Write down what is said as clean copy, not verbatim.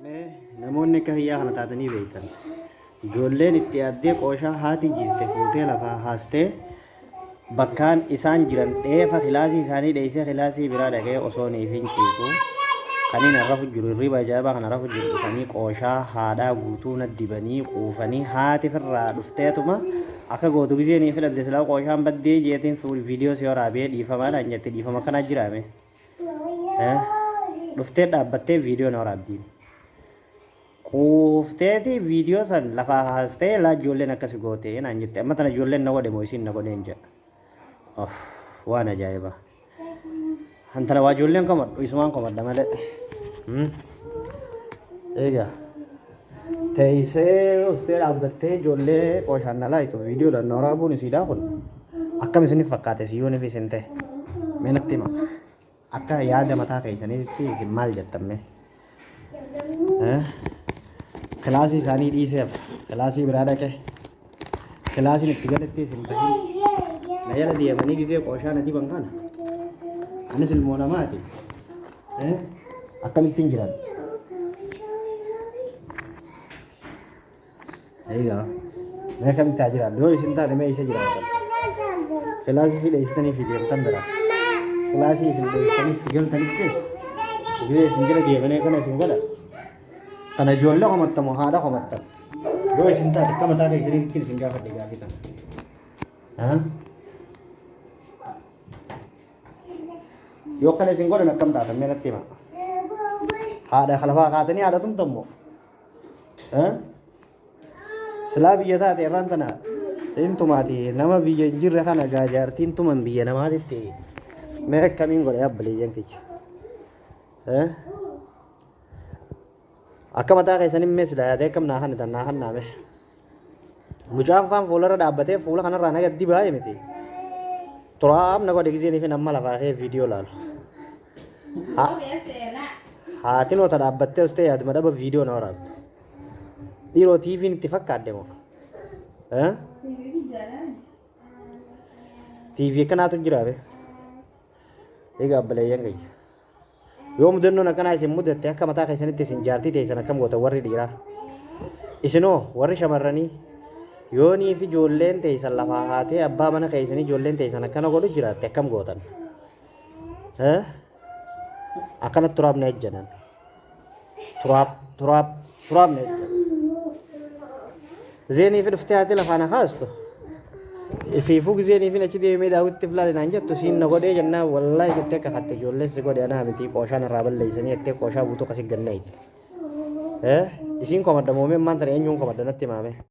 namoonni akka hiyyaa kana taatanii beektan ijoolleen itti addee qooshaa haati jiiste fuutee lafaa haastee bakkaan isaan jiran dheefa kilaasii isaanii dheessee kilaasii biraa dhaqee osoo niif hin ciisu kaniin arrafu jiru hirriba ajaa'ibaa kan arrafu jiru dhufanii qooshaa haadhaa guutuu na dibanii quufanii haati firraa dhufteetuma akka gootu gisee nii filadde silaa qooshaan baddee jeetiin viidiyoo si waraabee dhiifamaadhaan jette dhiifama kana jiraame dhuftee dhaabbattee viidiyoo na waraabdiin kuufteeti viidiyoo san lafaa haastee laa ijoolleen akkasi goote naan jette amma tana ijoolleen na godhe moo isiin na godheen jedha waan ajaa'ibaa hantana waa ijoolleen komadhu isumaan komadha malee egaa teessee dhuftee dhaabbattee ijoollee qooshaan na laayitu viidiyoo dhaan na waraabuun isiidhaa kun akkam isiniif fakkaate siyyoo niif isin ta'e mee natti hima akka yaada mataa keessaniitti isin maal jettamme kilaasii isaanii dhiiseef kilaasii biraa dhaqe kilaasiin itti galetti isin tahin na jala deemanii gisee qooshaa na diban kana anis ilmoo namaati akkamittiin jiran eegaa mee akkamittaa jiran yoo isin taate mee isa jiraatan kilaasii si dheessitanii fi deemtan bira kilaasii isin dheessitanii itti galtanittis gisee isin jala deemanii kana isin godha kana ijoollee qomattamu haadha qomattan yoo isin taate akka mataa keessaniitti isin gaafadhe gaafitan yoo kana isin godhan akkam taatan mee natti hima haadha lafaa kaatanii haadha tumtammoo silaa biyya taate irraan tana intumaati nama biyya hin jirre kana gaajaartiin tuman biyya namaatitti mee akkamiin godhe abbaliyyan kicha akka mataa keessanii mee silaa yaadee akkam naa hannitan naa hannaame mucaan faan fuularra dhaabbatee fuula kanarraa nagaddi baay'ee miti turaab na godhe giseenii fi nama lafaa kee viidiyoo laalu haatiin wata dhaabbattee ustee yaaduma dhaba viidiyoo na waraabde dhiiroo tiiviin itti fakkaadde moo tiivii akkanaatu jiraabe egaa abbaleeyyan gayya yoo mudannoon akkanaa isin mudatte akka mataa keessanitti isin jaartii teessan akkam goota warri dhiiraa isinoo warri shamarranii yoo niif ijoolleen teessan lafaa haatee abbaa mana keessanii ijoolleen teessan akkana godhu jiraatte akkam gootan akkanatti turaabna ejjanan turaabna ejjanan zeenii fi dhuftee haati lafaana haastu ifiifuu giseenii fi achi deemee daawwitti filaale naan jettu siin na godhee jennaa wallaahi jettee akka hatte ijoolleen si godhe anaa miti qooshaan irraa balleeysanii jettee qooshaa guutuu akkasi ganna isiin komadda moomeen maanta eenyuun komadda natti himaame